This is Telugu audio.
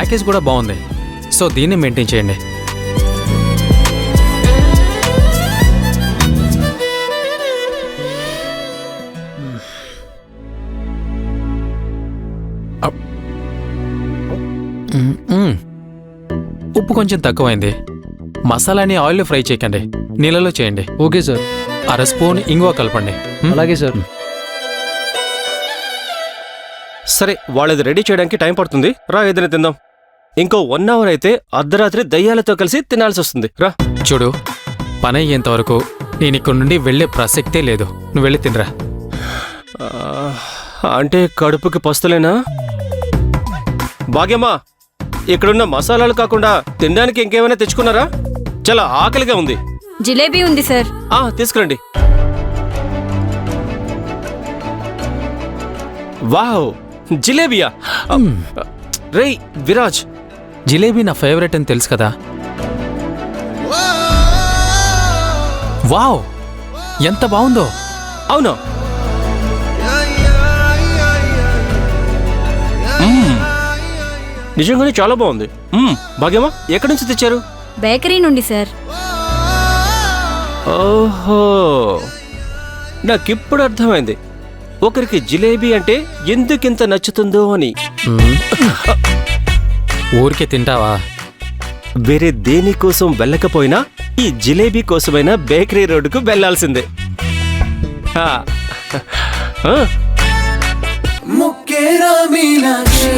ప్యాకేజ్ కూడా బాగుంది. సో దీన్ని మెయింటైన్ చేయండి. ఉప్పు కొంచెం తక్కువైంది. మసాలాని ఆయిల్లో ఫ్రై చేయకండి, నీళ్ళలో చేయండి. Okay sir. అర స్పూన్ ఇంగువ కలపండి. అలాగే సార్. సరే, వాళ్ళది రెడీ చేయడానికి టైం పడుతుంది. రా, ఏదైనా తిందాం. ఇంకో 1 అవర్ అయితే అర్ధరాత్రి దయ్యాలతో కలిసి తినాల్సి వస్తుంది. రా. చూడు, పని అయ్యేంత వరకు నేను ఇక్కడ నుండి వెళ్లే ప్రసక్తే లేదు. నువ్వు వెళ్ళి తినరా. అంటే కడుపుకి పస్తులేనా? భాగ్యమ్మా, ఇక్కడున్న మసాలాలు కాకుండా తినడానికి ఇంకేమైనా తెచ్చుకున్నారా? చాలా ఆకలిగా ఉంది. జిలేబీ ఉంది సార్. తీసుకురండి. వావ్, జిలేబియా! రేయ్ విరాజ్, జిలేబీ నా ఫేవరెట్ అని తెలుసు కదా. వావ్, ఎంత బాగుందో. అవునా? నిజంగానే చాలా బాగుంది. భాగ్యమా, ఎక్కడి నుంచి తెచ్చారు? బేకరీ నుండి సార్. ఓహో, నాకిప్పుడు అర్థమైంది ఒకరికి జిలేబీ అంటే ఎందుకింత నచ్చుతుందో అని. ఊరికే తింటావా? వేరే దేనికోసం వెళ్ళకపోయినా ఈ జిలేబీ కోసమైనా బేకరీ రోడ్డుకు వెళ్ళాల్సిందే. ముక్కేరా మీనాక్షి